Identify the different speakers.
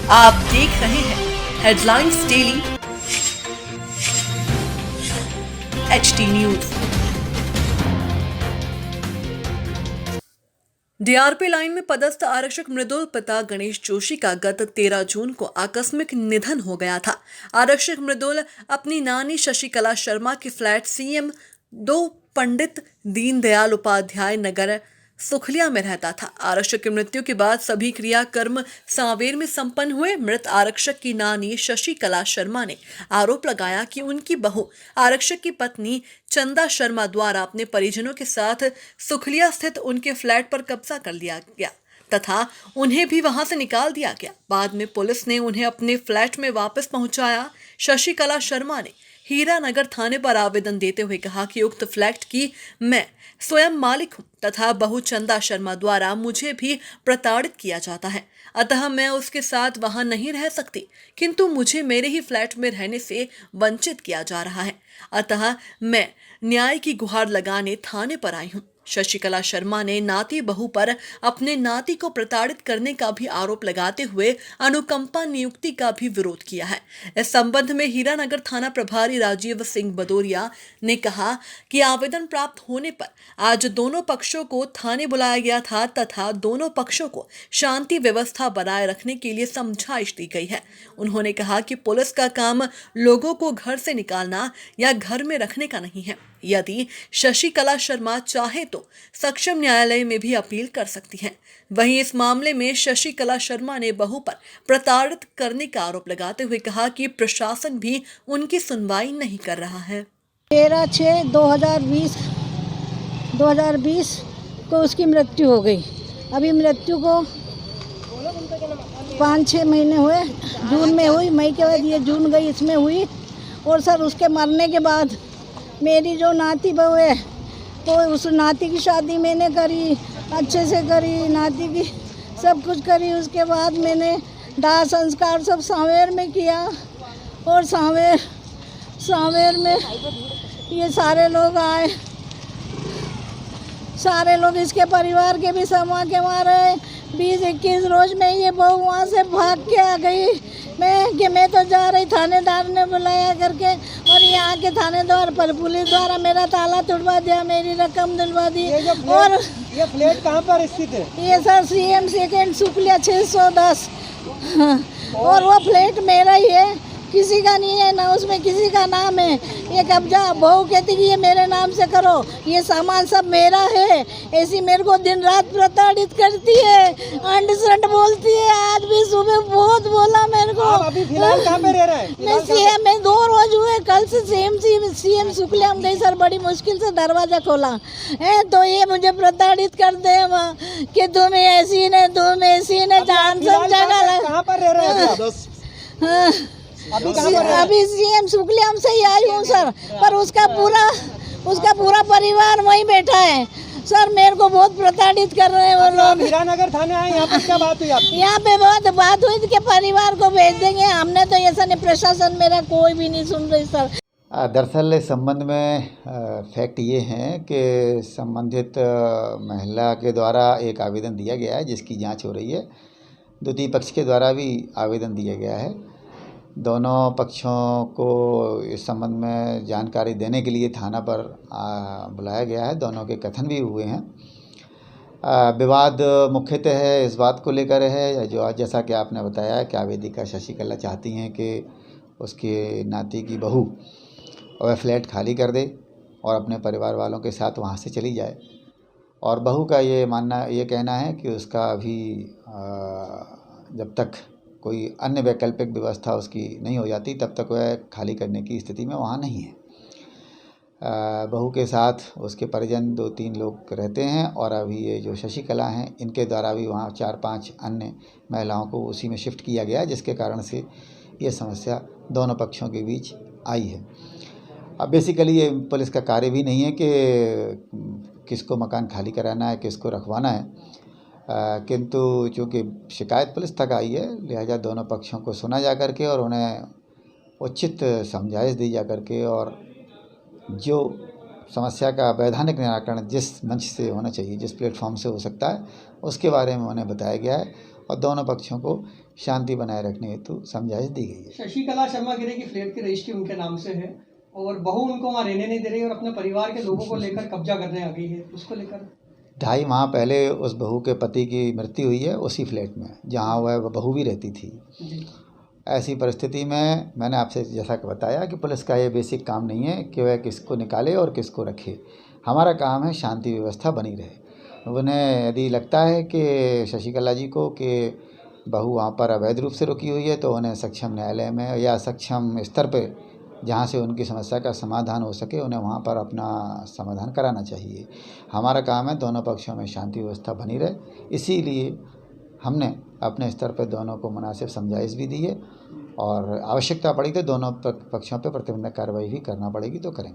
Speaker 1: आप देख रहे हैं headlines daily HT news. DRP line में पदस्थ आरक्षक मृदुल पिता गणेश जोशी का गत 13 जून को आकस्मिक निधन हो गया था। आरक्षक मृदुल अपनी नानी शशिकला शर्मा के फ्लैट सीएम 2 पंडित दीनदयाल उपाध्याय नगर सुखलिया में रहता था। आरक्षक की मृत्यु के बाद सभी क्रियाकर्म सांवेर में संपन्न हुए। मृत आरक्षक की नानी शशिकला शर्मा ने आरोप लगाया कि उनकी बहू आरक्षक की पत्नी चंदा शर्मा द्वारा अपने परिजनों के साथ सुखलिया स्थित उनके फ्लैट पर कब्जा कर लिया गया तथा उन्हें भी वहां से निकाल दिया गया। बाद में पुलिस ने उन्हें अपने फ्लैट में वापस पहुंचाया। शशिकला शर्मा ने हीरानगर थाने पर आवेदन देते हुए कहा कि उक्त फ्लैट की मैं स्वयं मालिक हूं तथा बहू चंदा शर्मा द्वारा मुझे भी प्रताड़ित किया जाता है, अतः मैं उसके साथ वहां नहीं रह सकती, किंतु मुझे मेरे ही फ्लैट में रहने से वंचित किया जा रहा है, अतः मैं न्याय की गुहार लगाने थाने पर आई हूं। शशिकला शर्मा ने नाती बहू पर अपने नाती को प्रताड़ित करने का भी आरोप लगाते हुए अनुकंपा नियुक्ति का भी विरोध किया है। इस संबंध में हीरानगर थाना प्रभारी राजीव सिंह भदौरिया ने कहा कि आवेदन प्राप्त होने पर आज दोनों पक्षों को थाने बुलाया गया था तथा दोनों पक्षों को शांति व्यवस्था बनाए रखने के लिए समझाइश दी गई है। उन्होंने कहा कि पुलिस का काम लोगों को घर से निकालना या घर में रखने का नहीं है। यदि शशिकला शर्मा चाहे तो सक्षम न्यायालय में भी अपील कर सकती हैं। वहीं इस मामले में शशिकला शर्मा ने बहू पर प्रताड़ित करने का आरोप लगाते हुए कहा कि प्रशासन भी उनकी सुनवाई नहीं कर रहा है।
Speaker 2: 13/6/2020 को उसकी मृत्यु हो गई। अभी मृत्यु को 5-6 महीने हुए। जून में हुई, मई के बाद ये जून गई, इसमें हुई। और सर उसके मरने के बाद मेरी जो नाती बहू है तो उस नाती की शादी मैंने करी, अच्छे से करी, नाती की सब कुछ करी। उसके बाद मैंने दाह संस्कार सब सांवेर में किया और सांवेर में ये सारे लोग आए, सारे लोग इसके परिवार के भी समा के मारे। 20-21 रोज में ये बहू वहाँ से भाग के आ गई। मैं तो जा रही, थानेदार ने बुलाया करके और यहाँ के थानेदार पर पुलिस द्वारा मेरा ताला तोड़वा दिया, मेरी रकम दिलवा दी। और
Speaker 3: ये फ्लैट कहाँ पर स्थित है?
Speaker 2: ये सर सीएम सेकेंड सुखलिया 610 और वो फ्लैट मेरा ही है, किसी का नहीं है, ना उसमें किसी का नाम है। ये कब्जा बहू कहती कि ये मेरे नाम से करो, ये सामान सब मेरा है। ऐसी मेरे को दिन रात प्रताड़ित करती है, अंड संड बोलती है। आज भी सुबह बहुत बोला मेरे को।
Speaker 3: आप अभी फिलहाल कहाँ पे रह रहे हैं?
Speaker 2: मैं सीएम में 2 रोज हुए, कल से सीएम शुक्ला हम गई सर, बड़ी मुश्किल से दरवाजा खोला है तो ये मुझे प्रताड़ित करते हैं वहाँ कि तुम ऐसी ने जान सब जगह।
Speaker 3: कहाँ पर रह रहे हैं?
Speaker 2: अभी सीएम शुक्लिया से ही आई हूँ सर, पर उसका पूरा परिवार वहीं बैठा है सर। मेरे को बहुत प्रताड़ित कर रहे हैं वो लोग।
Speaker 3: हीरानगर थाने आए, यहाँ पर क्या बात हुई आपकी?
Speaker 2: यहाँ पे बहुत बात हुई कि परिवार को भेज देंगे, हमने तो ऐसा नहीं, प्रशासन मेरा कोई भी नहीं सुन रही सर।
Speaker 4: दरअसल इस संबंध में फैक्ट ये हैं कि संबंधित महिला के द्वारा एक आवेदन दिया गया है जिसकी जांच हो रही है। द्वितीय पक्ष के द्वारा भी आवेदन दिया गया है। दोनों पक्षों को इस संबंध में जानकारी देने के लिए थाना पर बुलाया गया है। दोनों के कथन भी हुए हैं। विवाद मुख्यतः है इस बात को लेकर है जो आज जैसा कि आपने बताया कि आवेदिका शशिकला चाहती हैं कि उसके नाती की बहू वह फ्लैट खाली कर दे और अपने परिवार वालों के साथ वहाँ से चली जाए। और बहू का ये कहना है कि उसका अभी जब तक कोई अन्य वैकल्पिक व्यवस्था उसकी नहीं हो जाती तब तक वह खाली करने की स्थिति में वहाँ नहीं है। बहू के साथ उसके परिजन 2-3 लोग रहते हैं और अभी ये जो शशिकला हैं इनके द्वारा भी वहाँ 4-5 अन्य महिलाओं को उसी में शिफ्ट किया गया, जिसके कारण से ये समस्या दोनों पक्षों के बीच आई है। अब बेसिकली ये पुलिस का कार्य भी नहीं है कि किसको मकान खाली कराना है, किसको रखवाना है, किंतु चूँकि शिकायत पुलिस तक आई है लिहाजा दोनों पक्षों को सुना जा कर के और उन्हें उचित समझाइश दी जा कर के और जो समस्या का वैधानिक निराकरण जिस मंच से होना चाहिए, जिस प्लेटफॉर्म से हो सकता है, उसके बारे में उन्हें बताया गया है और दोनों पक्षों को शांति बनाए रखने हेतु समझाइश दी गई है।
Speaker 3: शशिकला शर्मा गिरे की फ्लैट की रजिस्ट्री उनके नाम से है और बहू उनको वहाँ रहने नहीं दे रही और अपने परिवार के लोगों को लेकर कब्जा करने आ गई है, उसको लेकर
Speaker 4: 2.5 माह पहले उस बहू के पति की मृत्यु हुई है उसी फ्लैट में जहाँ वह बहू भी रहती थी।
Speaker 3: जी।
Speaker 4: ऐसी परिस्थिति में मैंने आपसे जैसा कि बताया कि पुलिस का ये बेसिक काम नहीं है कि वह किसको निकाले और किसको रखे। हमारा काम है शांति व्यवस्था बनी रहे। उन्हें यदि लगता है कि शशिकला जी को कि बहू वहाँ पर अवैध रूप से रुकी हुई है तो उन्हें सक्षम न्यायालय में या सक्षम स्तर पे जहाँ से उनकी समस्या का समाधान हो सके उन्हें वहाँ पर अपना समाधान कराना चाहिए। हमारा काम है दोनों पक्षों में शांति व्यवस्था बनी रहे, इसीलिए हमने अपने स्तर पर दोनों को मुनासिब समझाइश भी दी है और आवश्यकता पड़ी तो दोनों पक्षों पर प्रतिबंधक कार्रवाई भी करना पड़ेगी तो करेंगे।